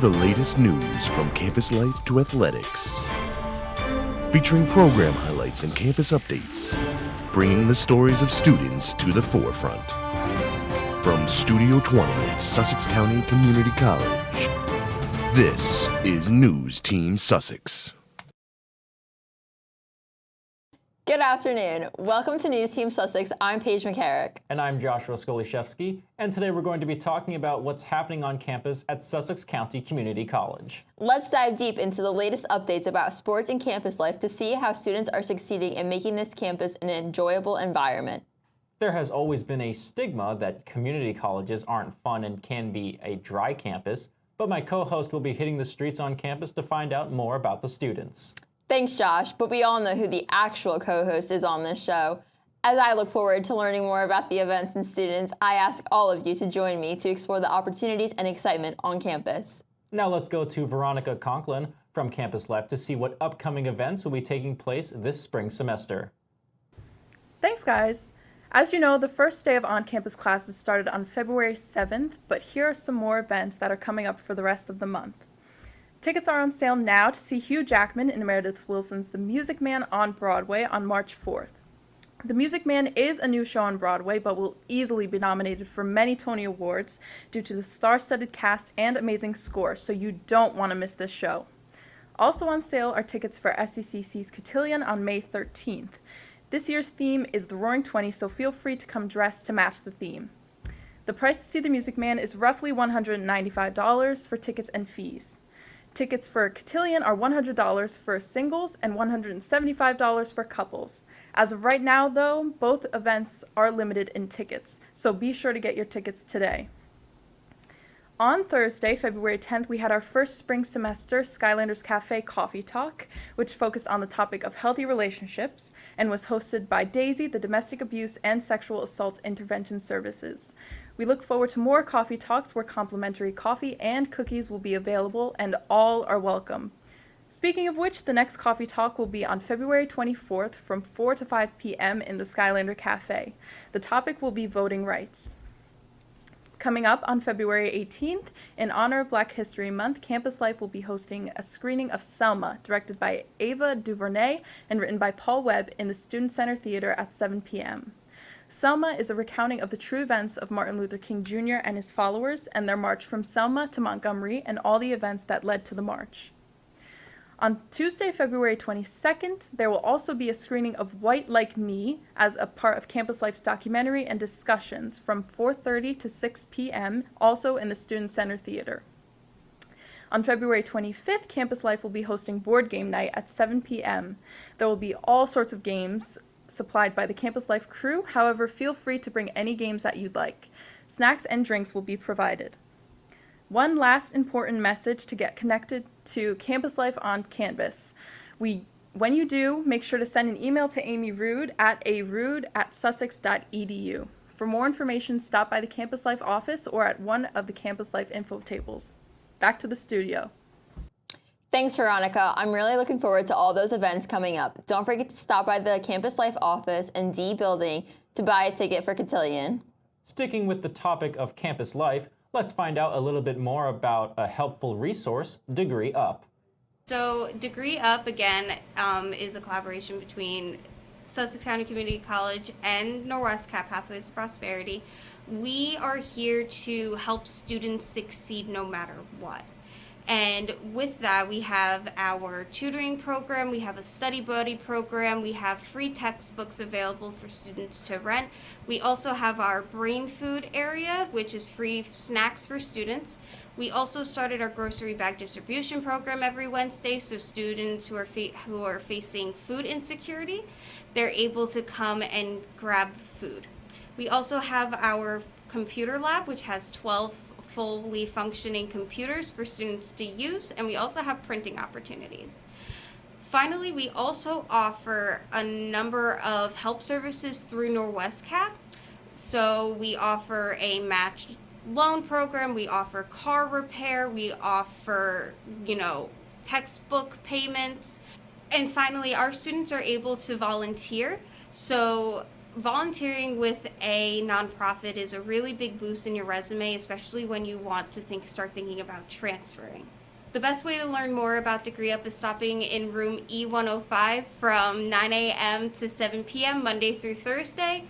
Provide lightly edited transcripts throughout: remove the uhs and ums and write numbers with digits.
the latest news from campus life to athletics. Featuring program highlights and campus updates, bringing the stories of students to the forefront. From Studio 20 at Sussex County Community College, this is News Team Sussex. Good afternoon. Welcome to News Team Sussex. I'm Paige McCarrick. And I'm Joshua Skoliszewski. And today we're going to be talking about what's happening on campus at Sussex County Community College. Let's dive deep into the latest updates about sports and campus life to see how students are succeeding in making this campus an enjoyable environment. There has always been a stigma that community colleges aren't fun and can be a dry campus, but my co-host will be hitting the streets on campus to find out more about the students. Thanks, Josh, but we all know who the actual co-host is on this show. As I look forward to learning more about the events and students, I ask all of you to join me to explore the opportunities and excitement on campus. Now let's go to Veronica Conklin from Campus Life to see what upcoming events will be taking place this spring semester. Thanks, guys. As you know, the first day of on-campus classes started on February 7th, but here are some more events that are coming up for the rest of the month. Tickets are on sale now to see Hugh Jackman in Meredith Willson's The Music Man on Broadway on March 4th. The Music Man is a new show on Broadway, but will easily be nominated for many Tony Awards due to the star-studded cast and amazing score, so you don't want to miss this show. Also on sale are tickets for SCCC's Cotillion on May 13th. This year's theme is the Roaring Twenties, so feel free to come dressed to match the theme. The price to see The Music Man is roughly $195 for tickets and fees. Tickets for Cotillion are $100 for singles and $175 for couples. As of right now, though, both events are limited in tickets, so be sure to get your tickets today. On Thursday, February 10th, we had our first spring semester Skylanders Cafe Coffee Talk, which focused on the topic of healthy relationships and was hosted by Daisy, the Domestic Abuse and Sexual Assault Intervention Services. We look forward to more coffee talks where complimentary coffee and cookies will be available and all are welcome. Speaking of which, the next coffee talk will be on February 24th from 4 to 5 p.m. in the Skylander Cafe. The topic will be voting rights. Coming up on February 18th, in honor of Black History Month, Campus Life will be hosting a screening of Selma, directed by Ava DuVernay and written by Paul Webb in the Student Center Theater at 7 p.m. Selma is a recounting of the true events of Martin Luther King Jr. and his followers and their march from Selma to Montgomery and all the events that led to the march. On Tuesday, February 22nd, there will also be a screening of White Like Me as a part of Campus Life's documentary and discussions from 4:30 to 6 p.m., also in the Student Center Theater. On February 25th, Campus Life will be hosting Board Game Night at 7 p.m. There will be all sorts of games supplied by the Campus Life crew. However, feel free to bring any games that you'd like. Snacks and drinks will be provided. One last important message to get connected to Campus Life on Canvas. When you do, make sure to send an email to Amy Rude at arude@sussex.edu. For more information, stop by the Campus Life office or at one of the Campus Life info tables. Back to the studio. Thanks, Veronica. I'm really looking forward to all those events coming up. Don't forget to stop by the Campus Life office and D building to buy a ticket for Cotillion. Sticking with the topic of campus life, let's find out a little bit more about a helpful resource, Degree Up. So Degree Up, again, is a collaboration between Sussex County Community College and Norwest Cap Pathways to Prosperity. We are here to help students succeed no matter what. And with that, we have our tutoring program, we have a study buddy program, we have free textbooks available for students to rent. We also have our brain food area, which is free snacks for students. We also started our grocery bag distribution program every Wednesday, so students who are facing food insecurity, they're able to come and grab food. We also have our computer lab, which has 12 fully functioning computers for students to use, and we also have printing opportunities. Finally, we also offer a number of help services through Norwest Cap. So we offer a matched loan program, we offer car repair, we offer, textbook payments. And finally, our students are able to volunteer. So volunteering with a nonprofit is a really big boost in your resume, especially when you want to start thinking about transferring. The best way to learn more about Degree Up is stopping in room E105 from 9 a.m. to 7 p.m. Monday through Thursday.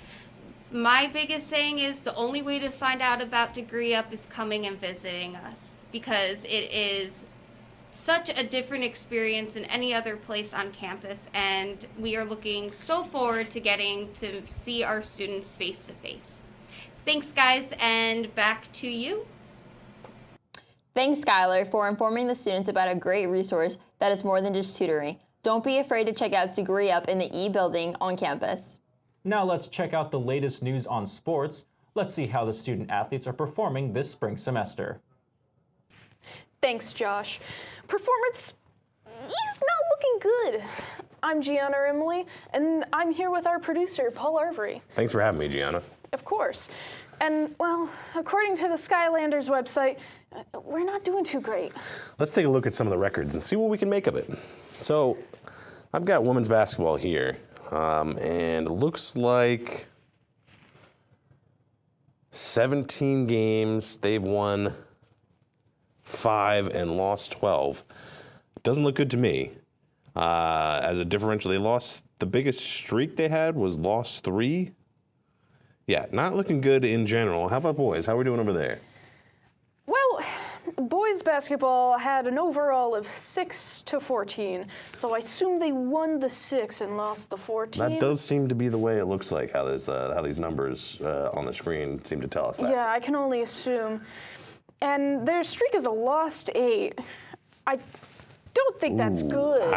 My biggest saying is the only way to find out about Degree Up is coming and visiting us, because it is such a different experience than any other place on campus, and we are looking so forward to getting to see our students face to face. Thanks, guys, and back to you. Thanks, Skylar, for informing the students about a great resource that is more than just tutoring. Don't be afraid to check out Degree Up in the E building on campus. Now let's check out the latest news on sports. Let's see how the student athletes are performing this spring semester. Thanks, Josh. Performance is not looking good. I'm Gianna Rimley, and I'm here with our producer, Paul Arvery. Thanks for having me, Gianna. Of course. And, well, according to the Skylanders website, we're not doing too great. Let's take a look at some of the records and see what we can make of it. So, I've got women's basketball here, and it looks like 17 games. They've won 5 and lost 12. Doesn't look good to me. As a differential, they lost, the biggest streak they had was lost 3. Yeah, not looking good in general. How about boys? How are we doing over there? Well, boys basketball had an overall of 6-14, so I assume they won the 6 and lost the 14. That does seem to be the way it looks like, how these numbers on the screen seem to tell us that. Yeah, I can only assume. And their streak is a lost 8. I don't think that's good.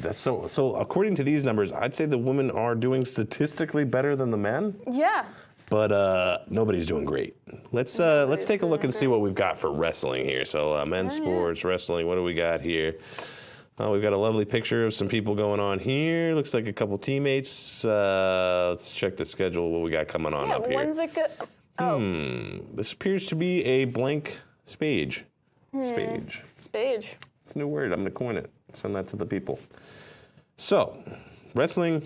That's so according to these numbers, I'd say the women are doing statistically better than the men. Yeah. But nobody's doing great. Let's take a look and see what we've got for wrestling here. So men's sports, wrestling, what do we got here? We've got a lovely picture of some people going on here. Looks like a couple teammates. Let's check the schedule, what we got coming on up here. When's it good? Oh. This appears to be a blank spage. Spage. Spage. It's a new word. I'm going to coin it. Send that to the people. So, wrestling,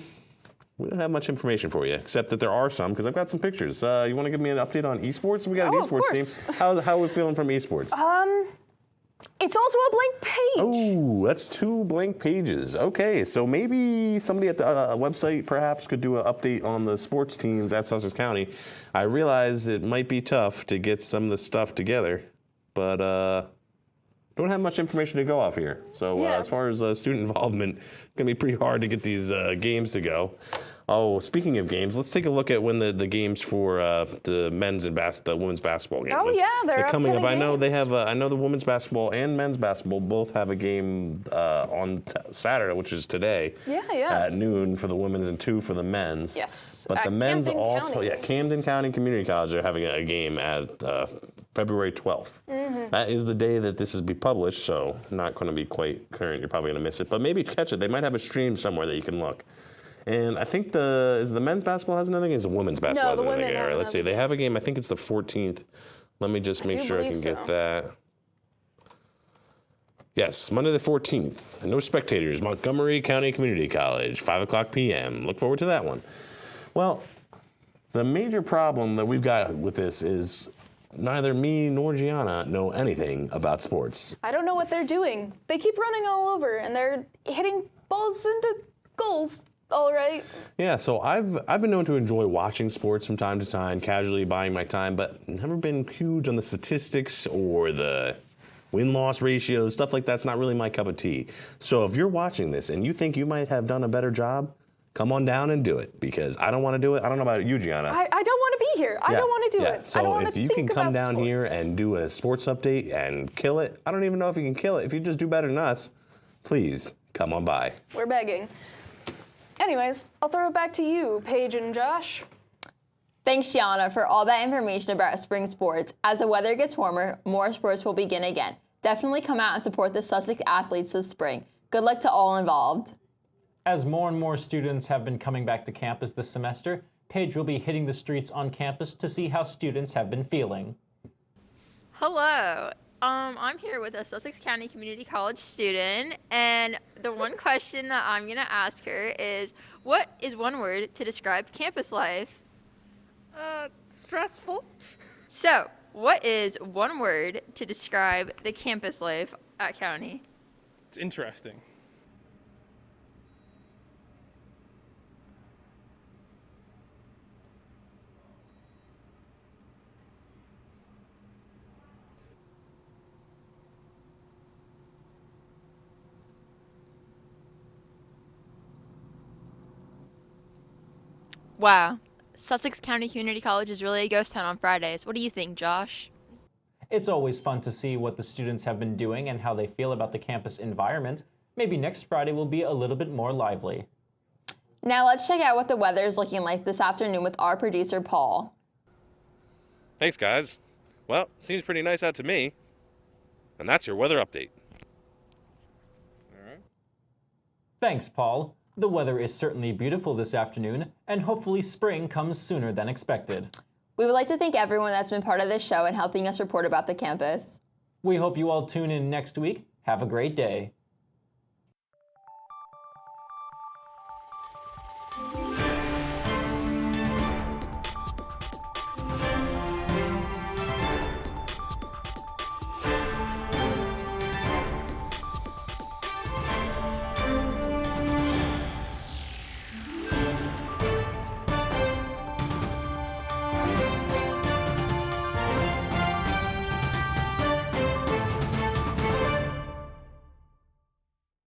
we don't have much information for you, except that there are some, because I've got some pictures. You want to give me an update on esports? We got an esports team. How are we feeling from esports? It's also a blank page. Oh, that's 2 blank pages. Okay, so maybe somebody at the website perhaps could do an update on the sports teams at Sussex County. I realize it might be tough to get some of the stuff together, but don't have much information to go off here. So as far as student involvement, it's going to be pretty hard to get these games to go. Oh, speaking of games, let's take a look at when the games for the men's and the women's basketball games. Oh yeah, they're coming up. I know games. they have. I know the women's basketball and men's basketball both have a game on Saturday, which is today. Yeah. At noon for the women's and 2 for the men's. Yes. But at the men's Camden also, County. Camden County Community College are having a game at February 12th. That is the day that this is be published, so not going to be quite current. You're probably going to miss it, but maybe catch it. They might have a stream somewhere that you can look. And I think the men's basketball has another game? Is the women's basketball has the another women game? All have right, let's see. another They have a game. I think it's the 14th. Let me just make sure I can get that. Yes, Monday the 14th. No spectators. Montgomery County Community College, 5 o'clock p.m. Look forward to that one. Well, the major problem that we've got with this is neither me nor Gianna know anything about sports. I don't know what they're doing. They keep running all over, and they're hitting balls into goals. All right. Yeah, so I've been known to enjoy watching sports from time to time, casually buying my time, but never been huge on the statistics or the win-loss ratios, stuff like that's not really my cup of tea. So if you're watching this and you think you might have done a better job, come on down and do it, because I don't want to do it. I don't know about you, Gianna. I don't want to be here. I don't want to do it. I don't So want if to you think can come about down sports. here and do a sports update and kill it, I don't even know if you can kill it. If you just do better than us, please come on by. We're begging. Anyways, I'll throw it back to you, Paige and Josh. Thanks, Gianna, for all that information about spring sports. As the weather gets warmer, more sports will begin again. Definitely come out and support the Sussex athletes this spring. Good luck to all involved. As more and more students have been coming back to campus this semester, Paige will be hitting the streets on campus to see how students have been feeling. Hello. I'm here with a Sussex County Community College student, and the one question that I'm going to ask her is, what is one word to describe campus life? Stressful. So, what is one word to describe the campus life at County? It's interesting. Wow. Sussex County Community College is really a ghost town on Fridays. What do you think, Josh? It's always fun to see what the students have been doing and how they feel about the campus environment. Maybe next Friday will be a little bit more lively. Now let's check out what the weather is looking like this afternoon with our producer, Paul. Thanks, guys. Well, seems pretty nice out to me. And that's your weather update. Thanks, Paul. The weather is certainly beautiful this afternoon, and hopefully spring comes sooner than expected. We would like to thank everyone that's been part of this show and helping us report about the campus. We hope you all tune in next week. Have a great day.